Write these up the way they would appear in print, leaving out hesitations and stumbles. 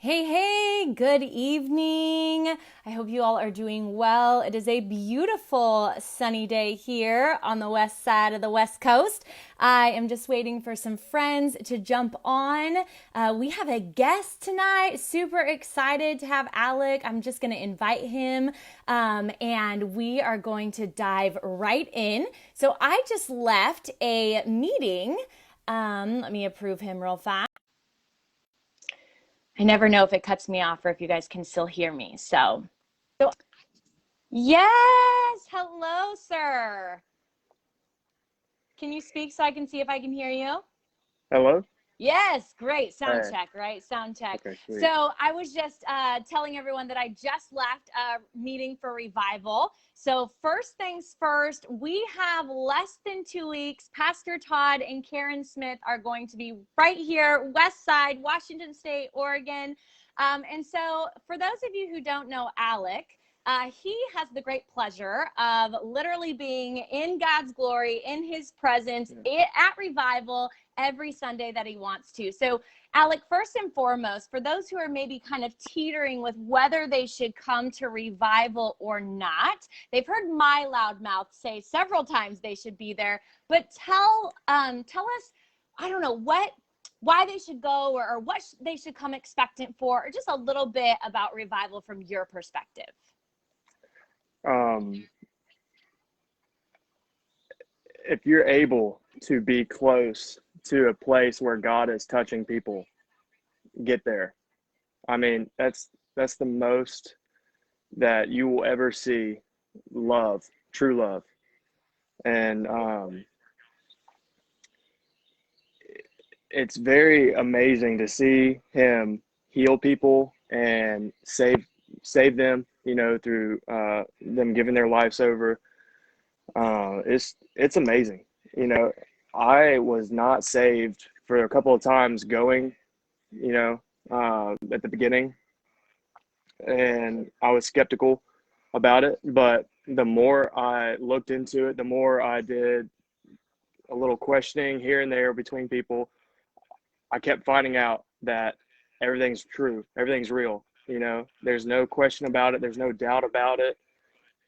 Hey, hey, good evening. I hope you all are doing well. It is a beautiful sunny day here on the west side of the West Coast. I am just waiting for some friends to jump on. We have a guest tonight. Super excited to have Alec. I'm just going to invite him and we are going to dive right in. So I just left a meeting. Let me approve him real fast. I never know if it cuts me off or if you guys can still hear me. So yes, hello, sir. Can you speak so I can see if I can hear you? Hello? Yes, great. Sound Hey. check, right? Sound check. Okay, sweet. So I was just telling everyone that I just left a meeting for revival. So first things first, we have less than 2 weeks. Pastor Todd and Karen Smith are going to be right here, West Side, Washington State, Oregon. And so for those of you who don't know Alec, he has the great pleasure of literally being in God's glory, in his presence, at revival every Sunday that he wants to. So, Alec, first and foremost, for those who are maybe kind of teetering with whether they should come to revival or not, they've heard my loudmouth say several times they should be there. But tell us, I don't know why they should go or what they should come expectant for, or just a little bit about revival from your perspective. Um, if you're able to be close to a place where God is touching people, get there. I mean, that's the most that you will ever see love, true love. And it's very amazing to see him heal people and save them, through them giving their lives over. It's amazing. You know, I was not saved for a couple of times going, at the beginning, and I was skeptical about it. But the more I looked into it, the more I did a little questioning here and there between people, I kept finding out that everything's true, everything's real. There's no question about it, there's no doubt about it.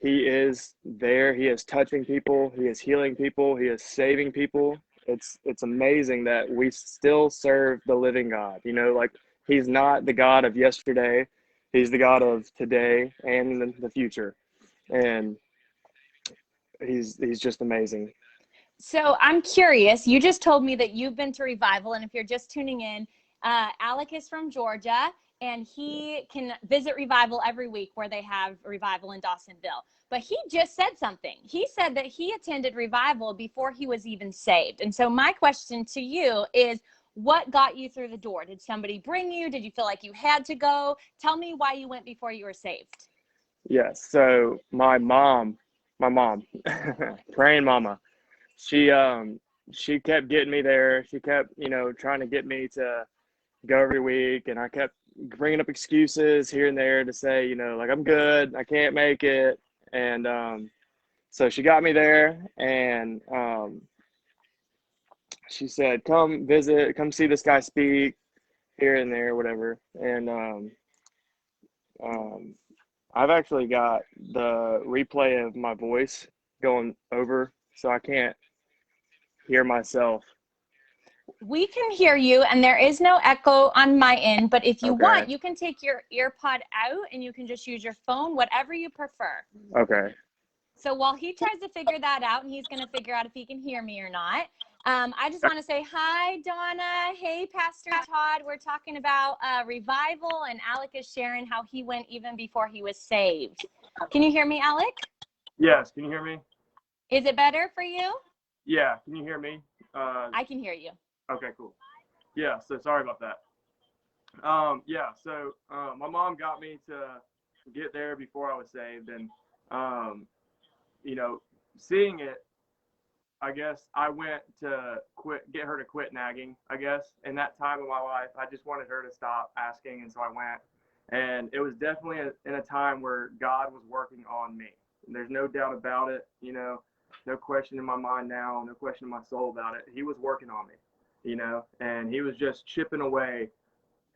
He is there. He is touching people. He is healing people. He is saving people. It's amazing that we still serve the living God. Like he's not the God of yesterday. He's the God of today and the future. And he's just amazing. So I'm curious. You just told me that you've been to revival, and if you're just tuning in, Alec is from Georgia, and he can visit revival every week where they have revival in Dawsonville. But he just said something. He said that he attended revival before he was even saved. And so my question to you is, what got you through the door? Did somebody bring you? Did you feel like you had to go? Tell me why you went before you were saved. Yes. So my mom, praying mama, she kept getting me there. She kept, trying to get me to go every week, and I kept bringing up excuses here and there to say, like I'm good, I can't make it, and so she got me there, and she said, "Come visit, come see this guy speak here and there, whatever." And um, I've actually got the replay of my voice going over, so I can't hear myself. We can hear you, and there is no echo on my end, but if you Okay, want, you can take your ear pod out and you can just use your phone, whatever you prefer. okay, So while he tries to figure that out, and he's going to figure out if he can hear me or not, I just want to say hi, Donna. Hey, Pastor Todd. We're talking about revival, and Alec is sharing how he went even before he was saved. Can you hear me, Alec? yes, can you hear me? Is it better for you? Yeah, can you hear me? I can hear you. Okay, cool. Yeah, so sorry about that. Yeah, so my mom got me to get there before I was saved, and um, you know, seeing it, I guess I went to get her to quit nagging. I guess in that time of my life, I just wanted her to stop asking, and so I went. And it was definitely in a time where God was working on me. And there's no doubt about it. No question in my mind now, no question in my soul about it. He was working on me, and he was just chipping away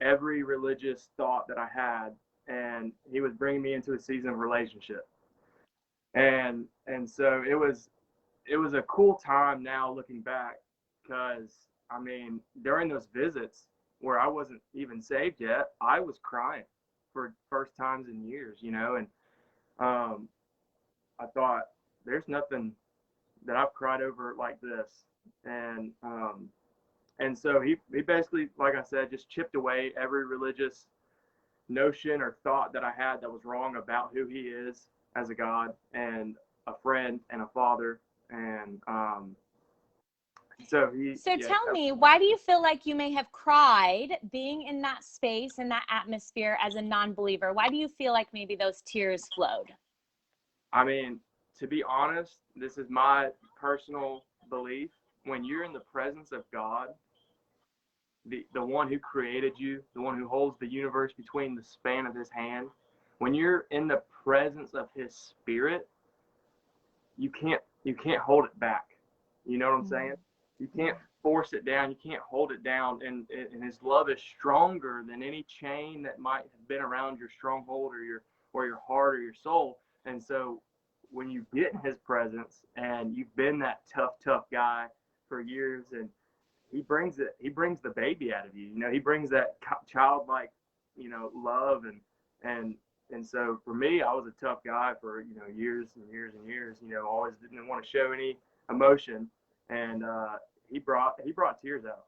every religious thought that I had, and he was bringing me into a season of relationship. And so it was a cool time now looking back, because I mean, during those visits where I wasn't even saved yet, I was crying for first times in years, you know. And um, I thought, there's nothing that I've cried over like this. And so he basically, like I said, just chipped away every religious notion or thought that I had that was wrong about who he is as a God and a friend and a father. And so So yeah. tell me, why do you feel like you may have cried being in that space and that atmosphere as a non-believer? Why do you feel like maybe those tears flowed? I mean, to be honest, this is my personal belief. When you're in the presence of God, the one who created you, the one who holds the universe between the span of his hand, when you're in the presence of his spirit, you can't hold it back. You know what I'm saying? You can't force it down. You can't hold it down. And his love is stronger than any chain that might have been around your stronghold or your heart or your soul. And so when you get in his presence and you've been that tough guy for years, and he brings the baby out of you. You know, he brings that childlike, you know, love. And and so for me, I was a tough guy for, you know, years and years and years. You know, always didn't want to show any emotion. And he brought tears out.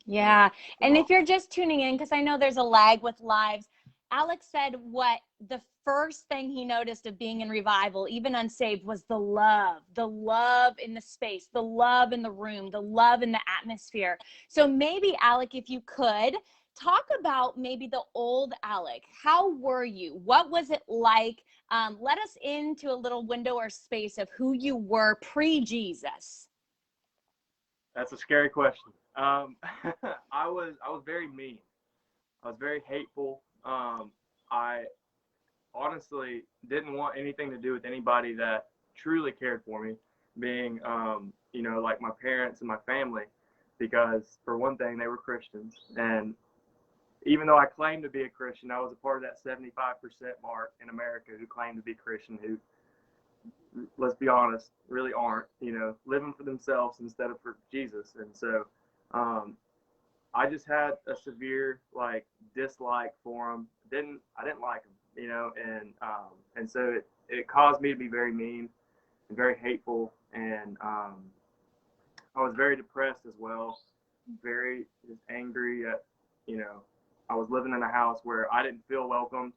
Yeah. And if you're just tuning in, because I know there's a lag with lives, Alex said what the first thing he noticed of being in revival, even unsaved, was the love in the space, the love in the room, the love in the atmosphere. So maybe, Alec, if you could talk about maybe the old Alec. How were you? What was it like? Let us into a little window or space of who you were pre-Jesus. That's a scary question. I was very mean. I was very hateful. I honestly didn't want anything to do with anybody that truly cared for me, being, you know, like my parents and my family, because for one thing, they were Christians. And even though I claimed to be a Christian, I was a part of that 75% mark in America who claim to be Christian, who, let's be honest, really aren't, you know, living for themselves instead of for Jesus. And so um, I just had a severe like dislike for him. I didn't like him, you know, and so it caused me to be very mean and very hateful, and I was very depressed as well, very just angry at, you know, I was living in a house where I didn't feel welcomed,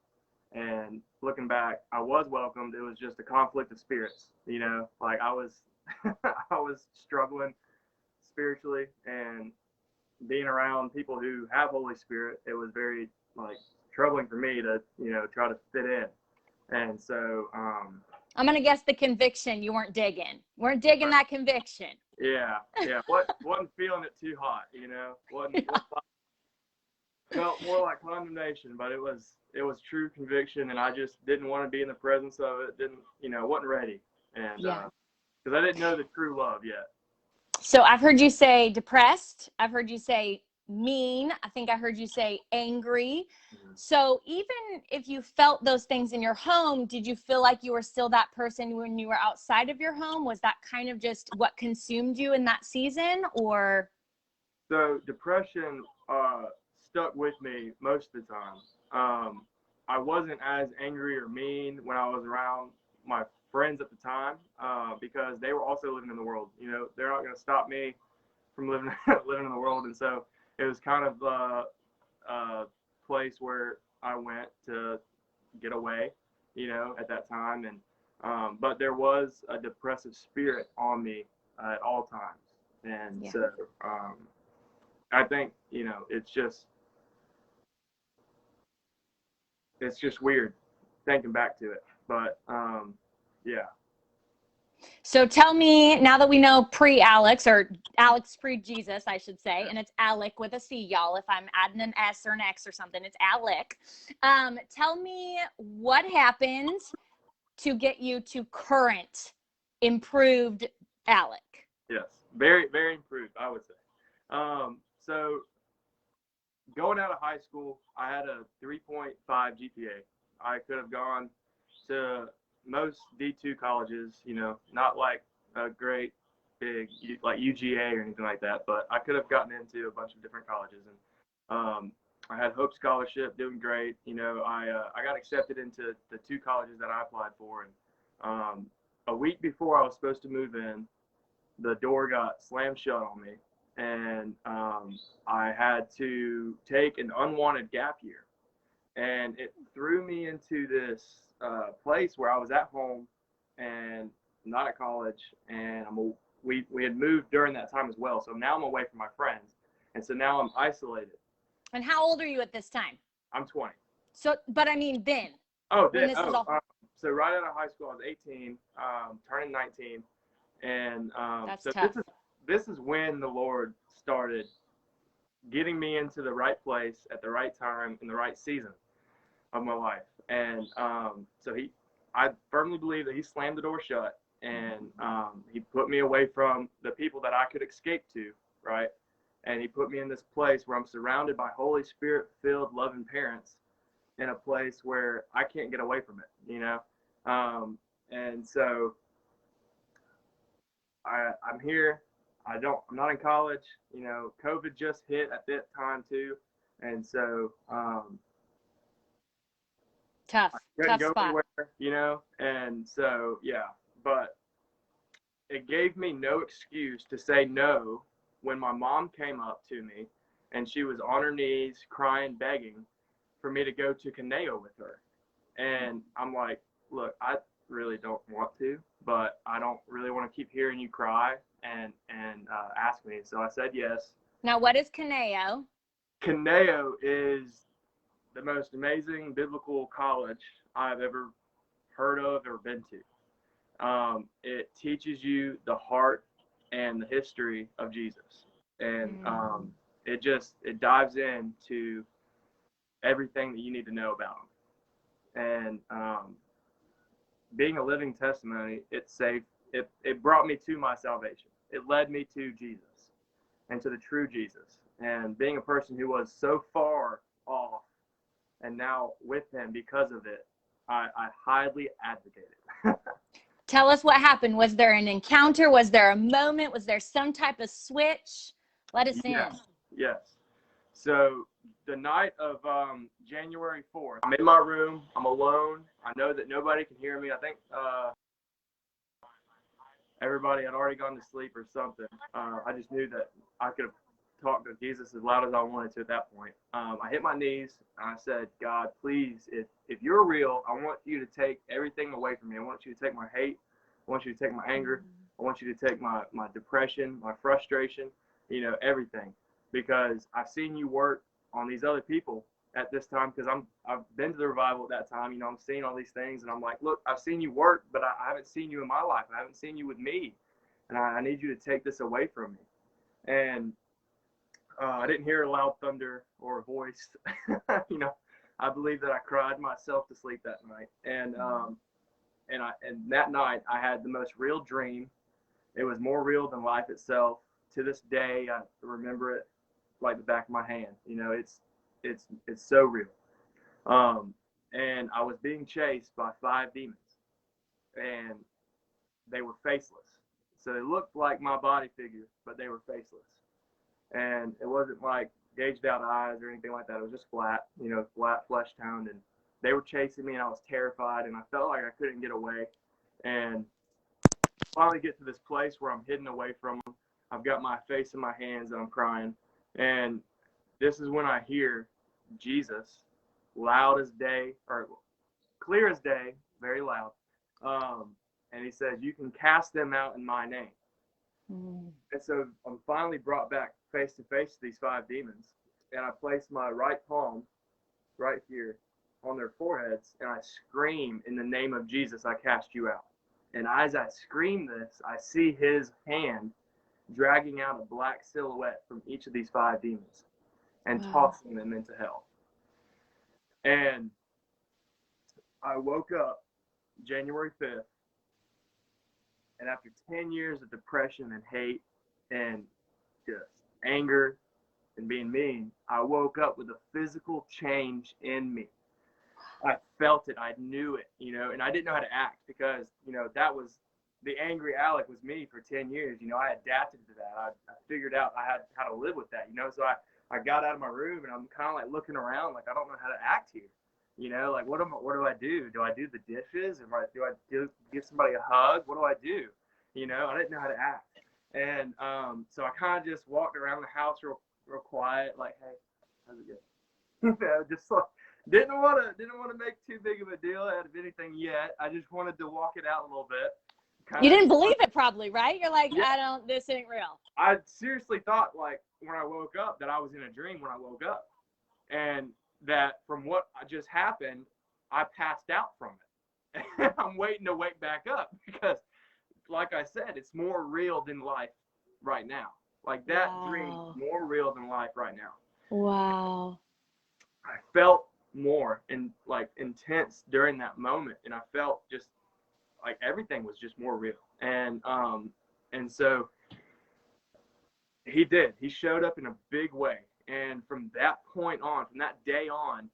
and looking back, I was welcomed. It was just a conflict of spirits, you know, like I was I was struggling spiritually, and being around people who have Holy Spirit, it was very like troubling for me to, you know, try to fit in. And so, I'm going to guess the conviction you weren't digging. Weren't digging that conviction. yeah, wasn't feeling it too hot, you know, wasn't felt more like condemnation, but it was true conviction, and I just didn't want to be in the presence of it. Didn't, you know, wasn't ready, and Yeah. because I didn't know the true love yet. So I've heard you say depressed. I've heard you say mean. I think I heard you say angry. Mm-hmm. So even if you felt those things in your home, did you feel like you were still that person when you were outside of your home? Was that kind of just what consumed you in that season, or? So depression stuck with me most of the time. I wasn't as angry or mean when I was around my friends at the time, because they were also living in the world. You know, they're not going to stop me from living living in the world, and so it was kind of a place where I went to get away. You know, at that time, and but there was a depressive spirit on me at all times, and Yeah. so. I think, you know, it's just weird thinking back to it, but yeah. So tell me, now that we know pre-Alex, or Alex pre-Jesus, I should say, and it's Alec with a C, y'all. If I'm adding an S or an X or something, it's Alec. Tell me what happened to get you to current, improved Alec. Yes, very very improved, I would say. So going out of high school, I had a 3.5 GPA. I could have gone to most D2 colleges, not like a great big like UGA or anything like that, but I could have gotten into a bunch of different colleges. And I had Hope Scholarship, doing great. I got accepted into the 2 colleges that I applied for, and a week before I was supposed to move in, the door got slammed shut on me, and I had to take an unwanted gap year, and it threw me into this place where I was at home and not at college, and we had moved during that time as well, so now I'm away from my friends, and so now I'm isolated. And how old are you at this time? I'm 20. So, but I mean, then. Oh, when this is all... So right out of high school, I was 18, turning 19, and That's so tough. this is when the Lord started getting me into the right place at the right time in the right season of my life. And so I firmly believe that He slammed the door shut, and He put me away from the people that I could escape to, right? And He put me in this place where I'm surrounded by Holy Spirit-filled, loving parents, in a place where I can't get away from it, and so I'm here. I'm not in college. COVID just hit at that time too, and so tough couldn't go spot. anywhere, and so yeah. But it gave me no excuse to say no when my mom came up to me, and she was on her knees crying, begging for me to go to Caneo with her. And I'm like, look, I really don't want to, but I don't really want to keep hearing you cry and ask me. So I said yes. Now, what is Caneo? Caneo is the most amazing biblical college I've ever heard of or been to. It teaches you the heart and the history of Jesus. And it dives into everything that you need to know about him. And being a living testimony, it brought me to my salvation. It led me to Jesus and to the true Jesus. And being a person who was so far off and now with Him because of it, I highly advocate it. Tell us what happened. Was there an encounter? Was there a moment? Was there some type of switch? Let us in. Yes. So the night of January 4th, I'm in my room. I'm alone. I know that nobody can hear me. I think everybody had already gone to sleep or something. I just knew that I could have talked to Jesus as loud as I wanted to at that point. I hit my knees and I said, God, please, if you're real, I want you to take everything away from me. I want you to take my hate. I want you to take my anger. I want you to take my depression, my frustration, everything. Because I've seen you work on these other people at this time, because I've been to the revival at that time. I'm seeing all these things, and I'm like, look, I've seen you work, but I haven't seen you in my life. I haven't seen you with me, and I need you to take this away from me. And I didn't hear a loud thunder or a voice. I believe that I cried myself to sleep that night. And that night I had the most real dream. It was more real than life itself. To this day, I remember it like the back of my hand. It's so real. And I was being chased by 5 demons, and they were faceless. So they looked like my body figure, but they were faceless. And it wasn't like gauged out eyes or anything like that. It was just flat, flat flesh toned. And they were chasing me, and I was terrified, and I felt like I couldn't get away. And finally get to this place where I'm hidden away from them. I've got my face in my hands and I'm crying. And this is when I hear Jesus, loud as day, or clear as day, very loud. And He says, you can cast them out in my name. And so I'm finally brought back face to face to these 5 demons. And I place my right palm right here on their foreheads, and I scream, in the name of Jesus, I cast you out. And as I scream this, I see His hand dragging out a black silhouette from each of these 5 demons and tossing them into hell. And I woke up January 5th, and after 10 years of depression and hate and just anger and being mean, I woke up with a physical change in me. I felt it. I knew it, and I didn't know how to act because, that was the angry Alec was me for 10 years. I adapted to that. I figured out I had how to live with that, so I got out of my room and I'm kind of like looking around like I don't know how to act here. Like what do I do? Do I do the dishes? Do I give somebody a hug? What do I do? I didn't know how to act. And so I kind of just walked around the house real quiet, like, hey, how's it going? Just like didn't want to make too big of a deal out of anything yet. I just wanted to walk it out a little bit. You didn't believe it probably, right? You're like, yeah. This ain't real. I seriously thought like when I woke up that I was in a dream when I woke up, and that from what just happened, I passed out from it. And I'm waiting to wake back up because, like I said, it's more real than life right now. Like that dream's more real than life right now. Wow. I felt more and like intense during that moment, and I felt just like everything was just more real. And so he showed up in a big way. And from that point on, from that day on,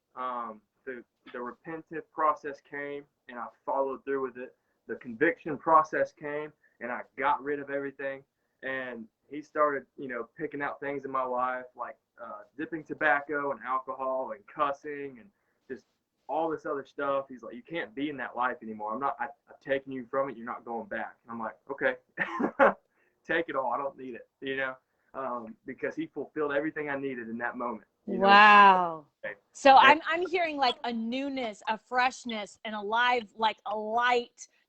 the repentive process came, and I followed through with it. The conviction process came, and I got rid of everything. And he started, picking out things in my life like dipping tobacco and alcohol and cussing and just all this other stuff. He's like, you can't be in that life anymore. I've taken you from it. You're not going back. And I'm like, okay, take it all. I don't need it, because he fulfilled everything I needed in that moment. Wow. So I'm hearing like a newness, a freshness, and a light,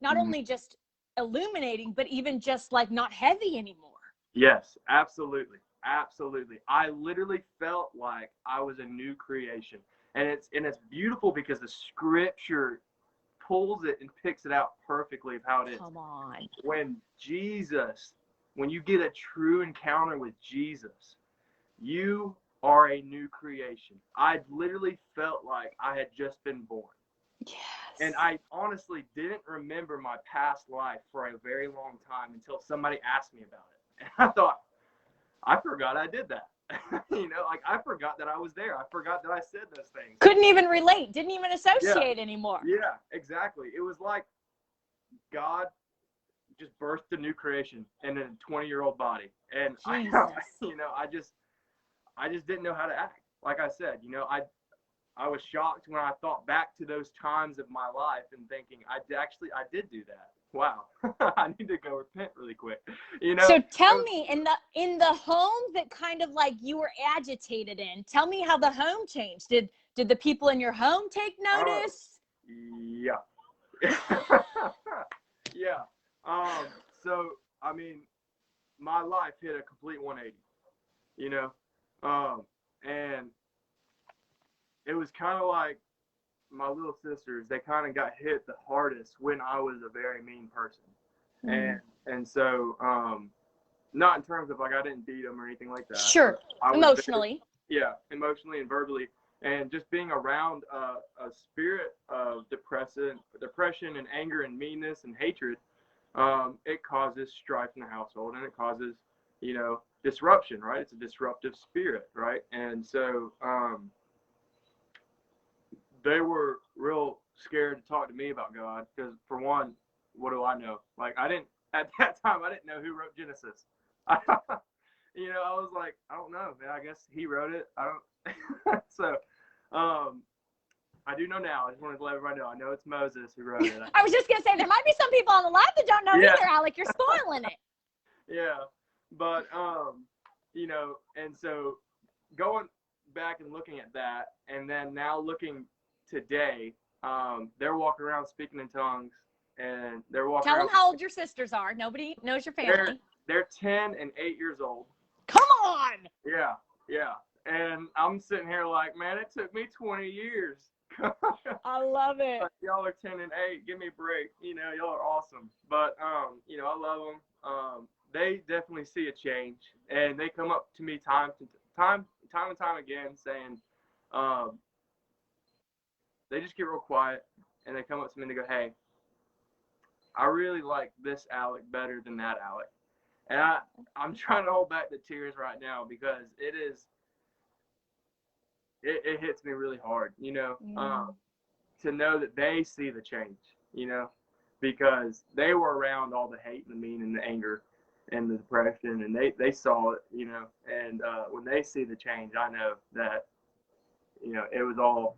not only just illuminating, but even just like not heavy anymore. Yes, absolutely. Absolutely. I literally felt like I was a new creation. And it's beautiful because the scripture pulls it and picks it out perfectly of how it is. Come on. When you get a true encounter with Jesus, you are a new creation. I literally felt like I had just been born. Yes. And I honestly didn't remember my past life for a very long time until somebody asked me about it. And I thought, I forgot I did that. Like I forgot that I was there. I forgot that I said those things. Couldn't even relate. Didn't even associate anymore. Yeah, exactly. It was like God just birthed a new creation in a 20-year-old body. And I just didn't know how to act. Like I said, I was shocked when I thought back to those times of my life and thinking, I did do that. Wow. I need to go repent really quick. So tell me, in the home that kind of like you were agitated in, tell me how the home changed. Did the people in your home take notice? Yeah. Yeah. So I mean, my life hit a complete 180. And it was kind of like my little sisters, they kind of got hit the hardest when I was a very mean person. And so not in terms of like I didn't beat them or anything like that. Sure. Emotionally. Emotionally and verbally, and just being around a spirit of depression and anger and meanness and hatred, it causes strife in the household, and it causes disruption, right? It's a disruptive spirit, right? And so they were real scared to talk to me about God because, for one, what do I know? Like, at that time, I didn't know who wrote Genesis. I was like, I don't know, man. I guess he wrote it. I don't. So, I do know now. I just wanted to let everybody know. I know it's Moses who wrote it. I was just going to say, there might be some people on the live that don't know either, Alec. You're spoiling it. Yeah. But, and so going back and looking at that, and then now looking today, they're walking around speaking in tongues, and they're walking Tell around. them how old your sisters are. Nobody knows your family. They're 10 and 8 years old. Come on! Yeah. And I'm sitting here like, man, it took me 20 years. I love it. Y'all are 10 and 8. Give me a break. Y'all are awesome. But, I love them. They definitely see a change, and they come up to me time and time again saying, they just get real quiet, and they come up to me and they go, hey, I really like this Alec better than that Alec. And I'm trying to hold back the tears right now because it is it hits me really hard, you know, Yeah. to know that they see the change, you know, because they were around all the hate and the mean and the anger and the depression, and they saw it, you know, and when they see the change, I know that, you know, it was all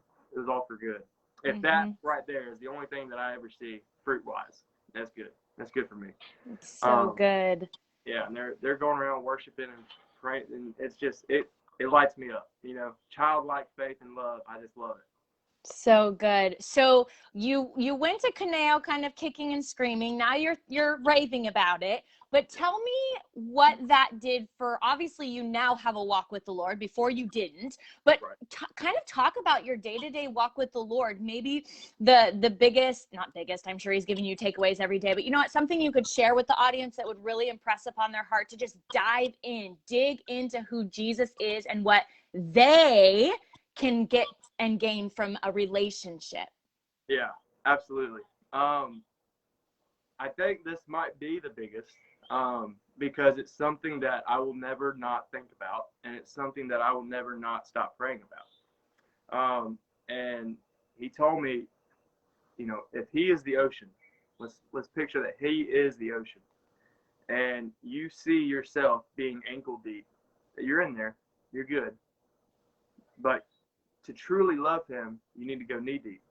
for good. If that Mhm. right there is the only thing that I ever see fruit wise, that's good. That's good for me. It's so Um, good. yeah, and they're going around worshiping and praying, and it's just it lights me up. You know, childlike faith and love. I just love it. So good. So you went to Caneo kind of kicking and screaming. Now you're raving about it. But tell me what that did for, obviously you now have a walk with the Lord. Before you didn't. But Right. kind of talk about your day-to-day walk with the Lord. Maybe the biggest, not biggest, I'm sure he's giving you takeaways every day, but you know what, something you could share with the audience that would really impress upon their heart to just dive in, dig into who Jesus is and what they can get and gain from a relationship. Yeah, absolutely. Um, I think this might be the biggest because it's something that I will never not think about, and it's something that I will never not stop praying about. And he told me, you know, if he is the ocean, let's picture that he is the ocean, and you see yourself being ankle deep, that you're in there, you're good, but to truly love him, you need to go knee deep.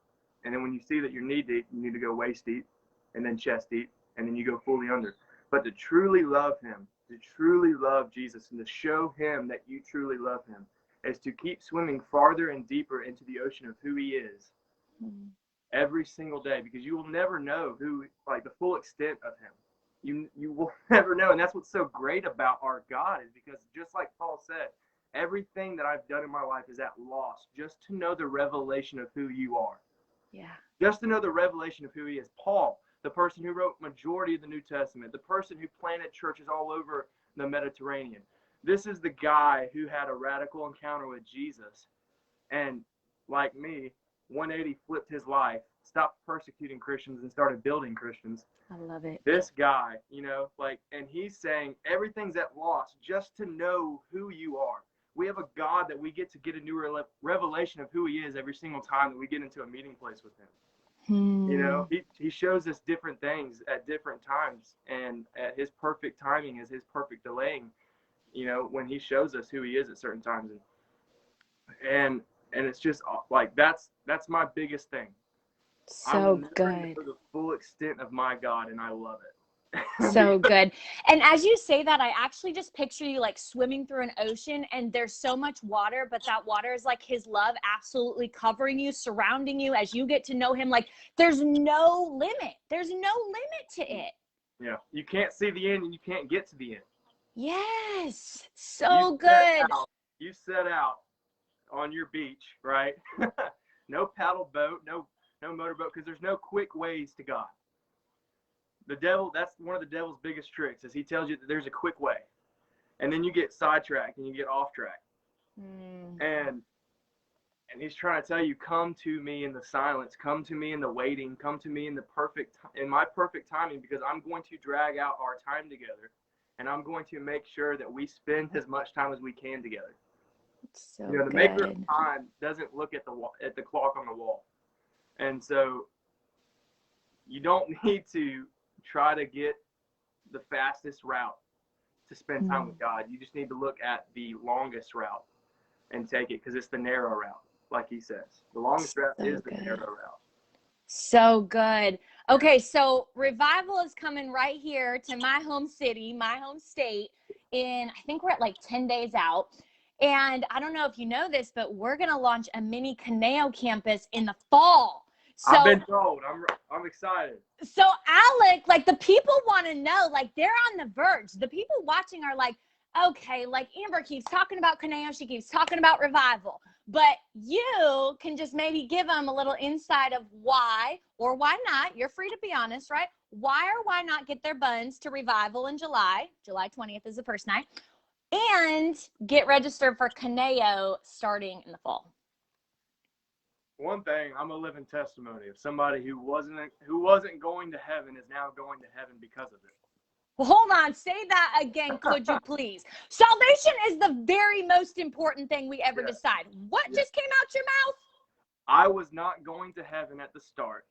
And then when you see that you're knee deep, you need to go waist deep and then chest deep and then you go fully under. But to truly love him, to truly love Jesus and to show him that you truly love him is to keep swimming farther and deeper into the ocean of who he is every single day, because you will never know who, like, the full extent of him. You will never know. And that's what's so great about our God, is because just like Paul said, everything that I've done in my life is at loss just to know the revelation of who you are. Yeah. Just to know the revelation of who he is. Paul, the person who wrote majority of the New Testament, the person who planted churches all over the Mediterranean. This is the guy who had a radical encounter with Jesus, and like me, 180 flipped his life, stopped persecuting Christians and started building Christians. I love it. This guy, you know, like, and he's saying everything's at loss just to know who you are. We have a God that we get a new revelation of who he is every single time that we get into a meeting place with him. You know, he shows us different things at different times, and at his perfect timing is his perfect delaying, you know, when he shows us who he is at certain times. And it's just like that's my biggest thing. I will So never good. know the full extent of my God, and I love it. So good. And as you say that, I actually just picture you like swimming through an ocean and there's so much water, but that water is like his love absolutely covering you, surrounding you as you get to know him. Like there's no limit. There's no limit to it. Yeah, you can't see the end, and you can't get to the end. Yes. You So set good. out. You set out on your beach, right? No paddle boat, no motorboat, because there's no quick ways to God. The devil, that's one of the devil's biggest tricks, is he tells you that there's a quick way, and then you get sidetracked and you get off track. And he's trying to tell you, come to me in the silence, come to me in the waiting, come to me in my perfect timing, because I'm going to drag out our time together, and I'm going to make sure that we spend as much time as we can together. So You know, the maker of good. time doesn't look at the clock on the wall, and so you don't need to try to get the fastest route to spend time with God. You just need to look at the longest route and take it, because it's the narrow route, like he says. The longest route So is the good. narrow route. So good. Okay, so revival is coming right here to my home city, my home state, in I think we're at like 10 days out. And I don't know if you know this, but we're going to launch a mini Caneo campus in the fall. I've So been told. I'm excited. so Alec, like the people want to know, like they're on the verge. The people watching are like, okay, like Amber keeps talking about Caneo, she keeps talking about revival, but you can just maybe give them a little insight of why or why not. You're free to be honest, right? Why or why not get their buns to revival in July? July 20th is the first night, and get registered for Caneo starting in the fall. One thing, I'm a living testimony of somebody who wasn't going to heaven is now going to heaven because of it. Well, hold on. Say that again, could you please? Salvation is the very most important thing we ever decide. What just came out your mouth? I was not going to heaven at the start,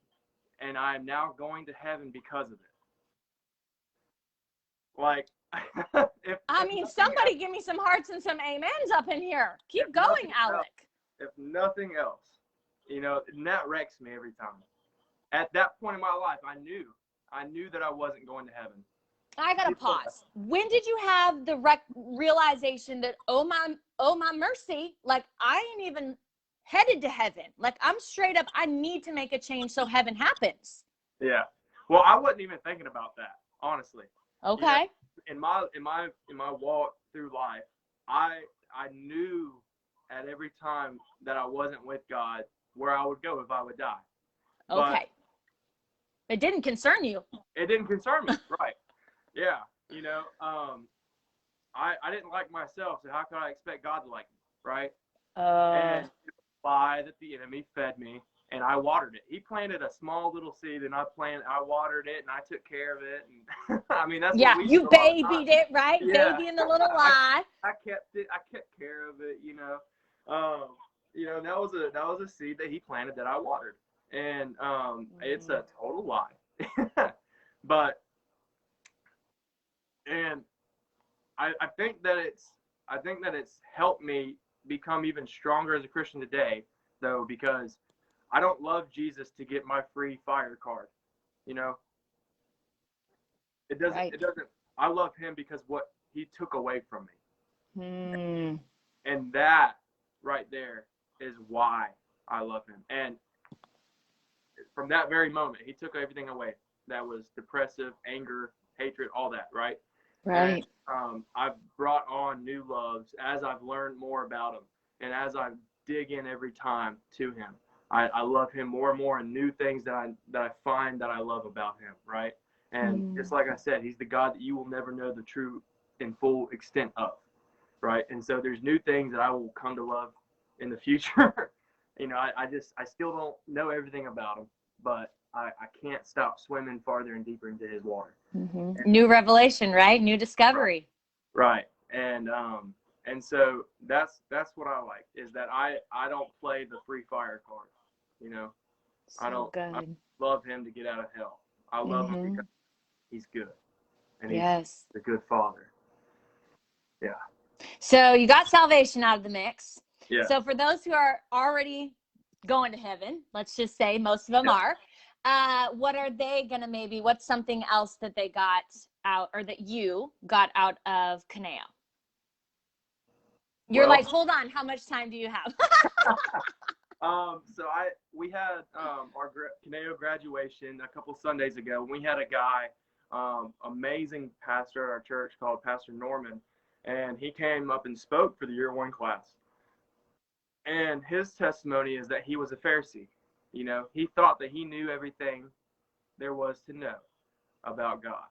and I am now going to heaven because of it. Like, somebody give me some hearts and some amens up in here. Keep going, Alec. If nothing else, and that wrecks me every time. At that point in my life, I knew that I wasn't going to heaven. I gotta pause. When did you have the realization that, oh my mercy, like I ain't even headed to heaven? Like I'm straight up, I need to make a change so heaven happens. Yeah. Well, I wasn't even thinking about that, honestly. Okay. In my walk through life, I knew at every time that I wasn't with God where I would go if I would die. Okay. But it didn't concern you. It didn't concern me, right? Yeah. I didn't like myself, so how could I expect God to like me, right? And it was a lie that the enemy fed me, and I watered it. He planted a small little seed, and I watered it, and I took care of it. And that's what we you babied it, right? Yeah. Babying the little lie. I kept it. I kept care of it. That was a seed that he planted that I watered, and it's a total lie. But I think that it's helped me become even stronger as a Christian today, though, because I don't love Jesus to get my free fire card. It doesn't. Right. It doesn't. I love him because what he took away from me, and that right there is why I love him. And from that very moment, he took everything away that was depressive, anger, hatred, all that. Right. Right. And, I've brought on new loves as I've learned more about him, and as I dig in every time to him. I love him more and more, and new things that I find that I love about him. Right. And just like I said, he's the God that you will never know the true and full extent of, right? And so there's new things that I will come to love in the future. I still don't know everything about him, but I can't stop swimming farther and deeper into his water. New revelation, right? New discovery. Right. And so that's what I like, is that I don't play the free fire card. I love him to get out of hell. I love him because he's good, and he's a good father. Yeah. So you got salvation out of the mix. Yeah. So for those who are already going to heaven, let's just say most of them are, what are they going to what's something else that they got out, or that you got out of Kaneo? You're like, hold on, how much time do you have? So we had our Kaneo graduation a couple Sundays ago. We had a guy, amazing pastor at our church called Pastor Norman, and he came up and spoke for the year one class. And his testimony is that he was a Pharisee. He thought that he knew everything there was to know about God.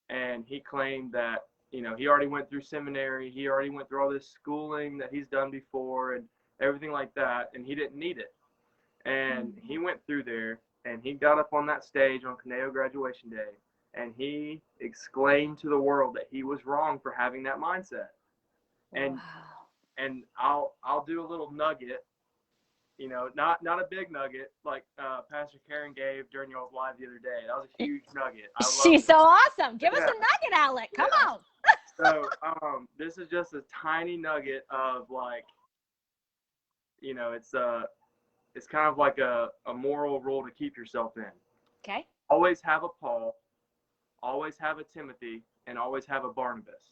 And he claimed that, he already went through seminary, he already went through all this schooling that he's done before and everything like that, and he didn't need it. And he went through there, and he got up on that stage on Kaneo graduation day, and he exclaimed to the world that he was wrong for having that mindset. And I'll do a little nugget, not a big nugget like Pastor Karen gave during y'all's live the other day. That was a huge nugget. She's so awesome. Give us a nugget, Alec. Come on. So this is just a tiny nugget of it's kind of like a moral rule to keep yourself in. Okay. Always have a Paul, always have a Timothy, and always have a Barnabas.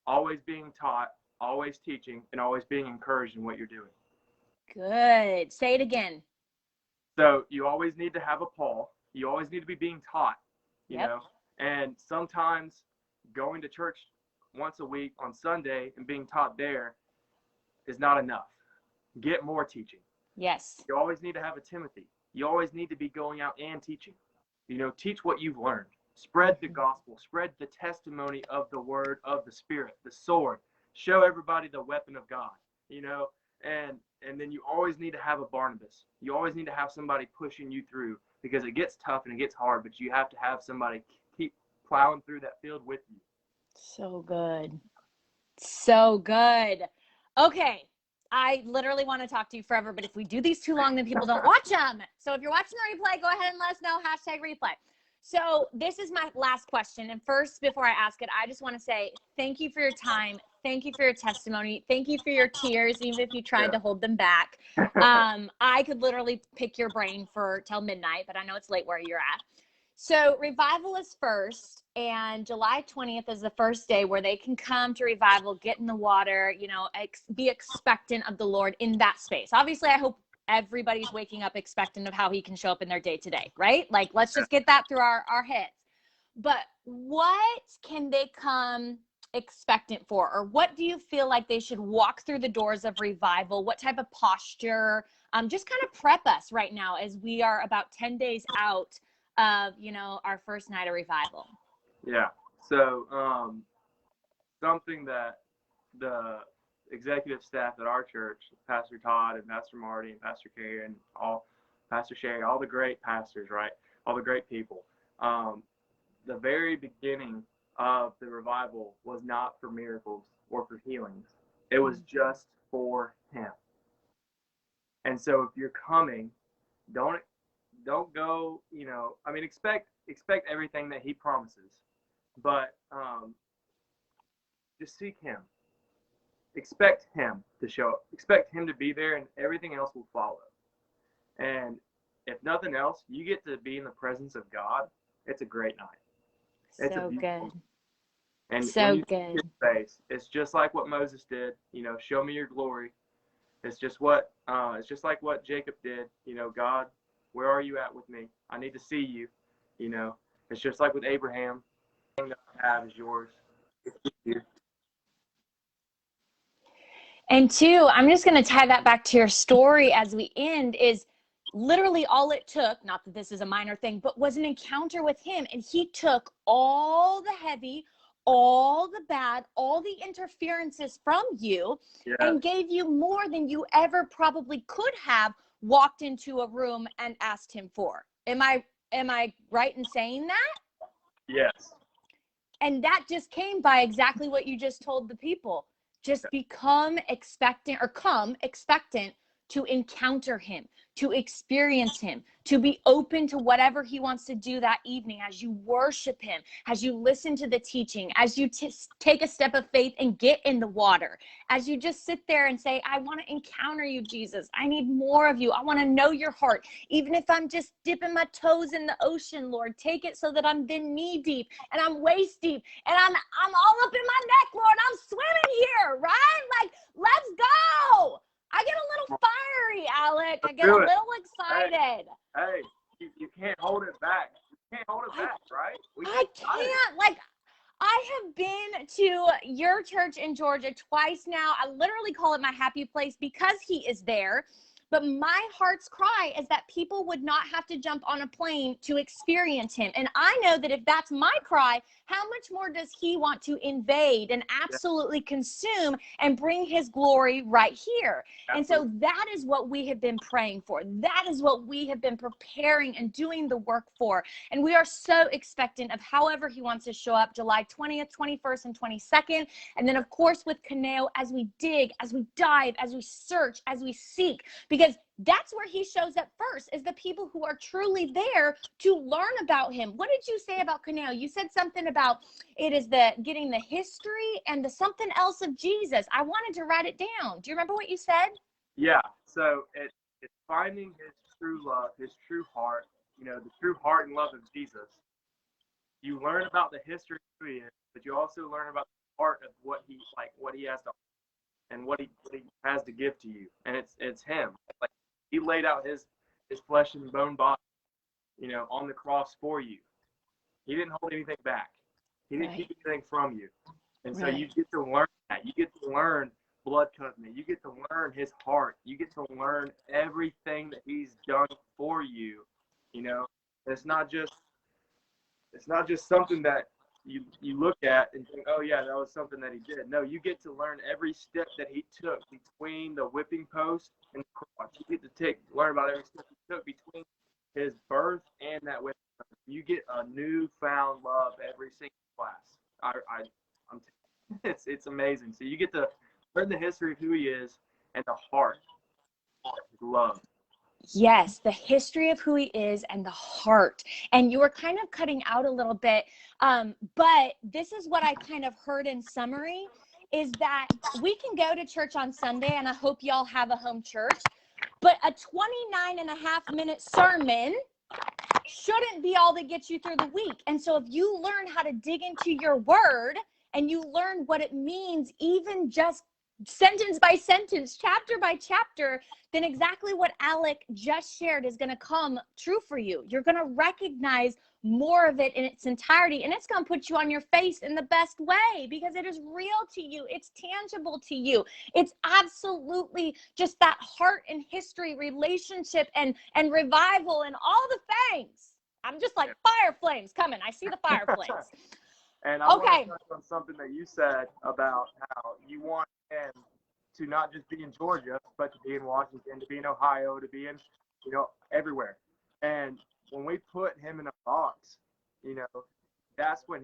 Always being taught, always teaching, and always being encouraged in what you're doing. Good. Say it again. So you always need to have a Paul. You always need to be being taught, you know. And sometimes going to church once a week on Sunday and being taught there is not enough. Get more teaching. Yes. You always need to have a Timothy. You always need to be going out and teaching. Teach what you've learned. Spread the gospel. Spread the testimony of the word of the Spirit, the sword. Show everybody the weapon of God, and then you always need to have a Barnabas. You always need to have somebody pushing you through, because it gets tough and it gets hard, but you have to have somebody keep plowing through that field with you. So good. So good. Okay. I literally want to talk to you forever, but if we do these too long, then people don't watch them. So if you're watching the replay, go ahead and let us know, #replay. So this is my last question. And first, before I ask it, I just want to say thank you for your time. Thank you for your testimony. Thank you for your tears, even if you tried to hold them back. I could literally pick your brain for till midnight, but I know it's late where you're at. So revival is first, and July 20th is the first day where they can come to revival, get in the water, you know, be expectant of the Lord in that space. Obviously, I hope everybody's waking up expectant of how he can show up in their day to day, right? Like, let's just get that through our heads. But what can they come expectant for? Or what do you feel like they should walk through the doors of revival? What type of posture? Just kind of prep us right now as we are about 10 days out of, you know, our first night of revival. Yeah. So something that the executive staff at our church, Pastor Todd and Pastor Marty and Pastor Carey and Pastor Sherry, all the great pastors, right? All the great people. The very beginning of the revival was not for miracles or for healings. It was just for him. And so if you're coming, don't go, you know, I mean, expect everything that he promises, but just seek him. Expect him to show up. Expect him to be there, and everything else will follow. And if nothing else, you get to be in the presence of God. It's a great night. It's so good. And so when you good. see his face, it's just like what Moses did. You know, show me your glory. It's just like what Jacob did. You know, God, where are you at with me? I need to see you. You know, it's just like with Abraham. Everything that I have is yours. And two, I'm just going to tie that back to your story as we end, is literally all it took, not that this is a minor thing, but was an encounter with him. And he took all the heavy, all the bad, all the interferences from you, Yeah. and gave you more than you ever probably could have walked into a room and asked him for. Am I right in saying that? Yes. And that just came by exactly what you just told the people. Just come expectant to encounter him, to experience him, to be open to whatever he wants to do that evening as you worship him, as you listen to the teaching, as you take a step of faith and get in the water, as you just sit there and say, I want to encounter you, Jesus. I need more of you. I want to know your heart. Even if I'm just dipping my toes in the ocean, Lord, take it so that I'm then knee deep and I'm waist deep and I'm all up in my neck, Lord. I'm swimming here, right? Like, let's go. I get a little fiery, Alec. I get a little excited. Hey, you can't hold it back. You can't hold it back, right? I can't. Like, I have been to your church in Georgia twice now. I literally call it my happy place because he is there. But my heart's cry is that people would not have to jump on a plane to experience him. And I know that if that's my cry, how much more does he want to invade and absolutely consume and bring his glory right here? Absolutely. And so that is what we have been praying for. That is what we have been preparing and doing the work for. And we are so expectant of however he wants to show up, July 20th, 21st, and 22nd. And then, of course, with Kaneo, as we dig, as we dive, as we search, as we seek, because that's where he shows up first, is the people who are truly there to learn about him. What did you say about Kaneo? You said something about it is getting the history and the something else of Jesus. I wanted to write it down. Do you remember what you said? Yeah. So it's finding his true love, his true heart, you know, the true heart and love of Jesus. You learn about the history of who he is, but you also learn about the heart of what he has to offer and what he has to give to you. And it's him. Like, he laid out his flesh and bone body, you know, on the cross for you. He didn't hold anything back. He didn't keep anything from you. And so you get to learn that. You get to learn blood covenant. You get to learn his heart. You get to learn everything that he's done for you. You know, it's not just something that you look at and think, oh yeah, that was something that he did. No, you get to learn every step that he took between the whipping post and the cross. You get to learn about every step he took between his birth and that way you get a newfound love every single class. It's amazing. So you get to learn the history of who he is and the heart, love. Yes, the history of who he is and the heart. And you were kind of cutting out a little bit, but this is what I kind of heard in summary, is that we can go to church on Sunday, and I hope y'all have a home church, but a 29.5-minute sermon shouldn't be all that gets you through the week. And so if you learn how to dig into your word and you learn what it means, even just sentence by sentence, chapter by chapter, then exactly what Alec just shared is going to come true for you. You're going to recognize more of it in its entirety, and it's going to put you on your face in the best way because it is real to you. It's tangible to you. It's absolutely just that heart and history relationship and revival and all the things. I'm just like fire flames coming. I see the fire flames. And I want to touch on something that you said about how you want him to not just be in Georgia, but to be in Washington, to be in Ohio, to be in, everywhere. And when we put him in a box, that's when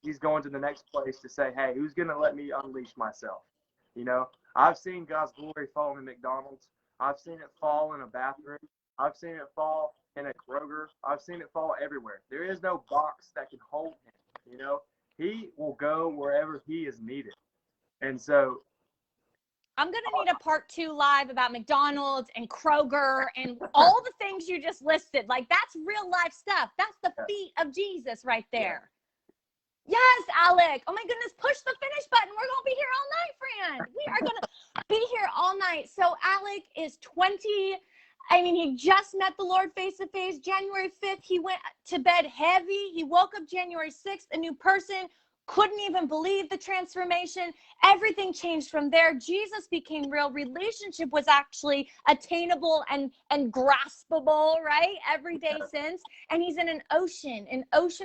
he's going to the next place to say, hey, who's going to let me unleash myself? I've seen God's glory fall in McDonald's. I've seen it fall in a bathroom. I've seen it fall in a Kroger. I've seen it fall everywhere. There is no box that can hold him. He will go wherever he is needed. And so I'm going to need a part 2 live about McDonald's and Kroger and all the things you just listed. Like, that's real life stuff. That's the feet of Jesus right there. Yeah. Yes, Alec. Oh my goodness. Push the finish button. We're going to be here all night, friend. We are going to be here all night. So Alec is 20. I mean, he just met the Lord face to face. January 5th, he went to bed heavy. He woke up January 6th, a new person. Couldn't even believe the transformation. Everything changed from there. Jesus became real. Relationship was actually attainable and graspable, right? Every day since. And he's in an ocean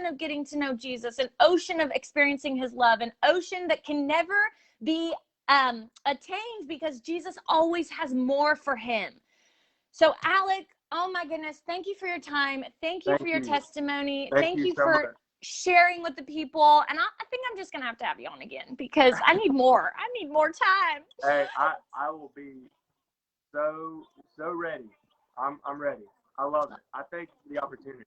of getting to know Jesus, an ocean of experiencing his love, an ocean that can never be attained because Jesus always has more for him. So Alec, oh my goodness, thank you for your time. Thank you for your testimony. Thank you so for much. Sharing with the people. And I think I'm just going to have you on again because I need more. I need more time. Hey, I will be so ready. I'm ready. I love it. I thank you for the opportunity.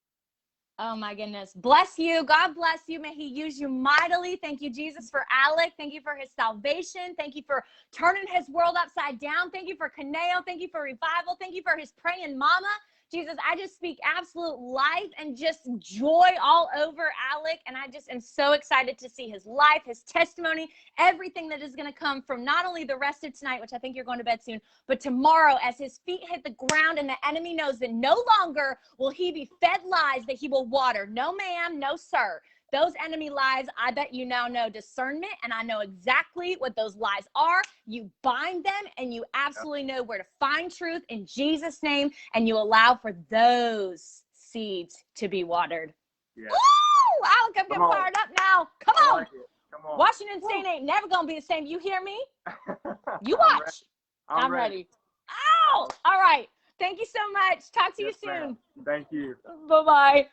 Oh my goodness. Bless you. God bless you. May he use you mightily. Thank you, Jesus, for Alec. Thank you for his salvation. Thank you for turning his world upside down. Thank you for Kaneo. Thank you for revival. Thank you for his praying mama. Jesus, I just speak absolute life and just joy all over Alec. And I just am so excited to see his life, his testimony, everything that is going to come from not only the rest of tonight, which I think you're going to bed soon, but tomorrow as his feet hit the ground and the enemy knows that no longer will he be fed lies that he will water. No, ma'am. No, sir. Those enemy lies, I bet you now know discernment, and I know exactly what those lies are. You bind them, and you absolutely know where to find truth in Jesus' name, and you allow for those seeds to be watered. Yeah. Woo! Alec, I'm getting fired up now. Come on. Like it. Come on. Washington State ain't never going to be the same. You hear me? You watch. I'm ready. Ow! All right. Thank you so much. Talk to you soon. Thank you. Bye-bye.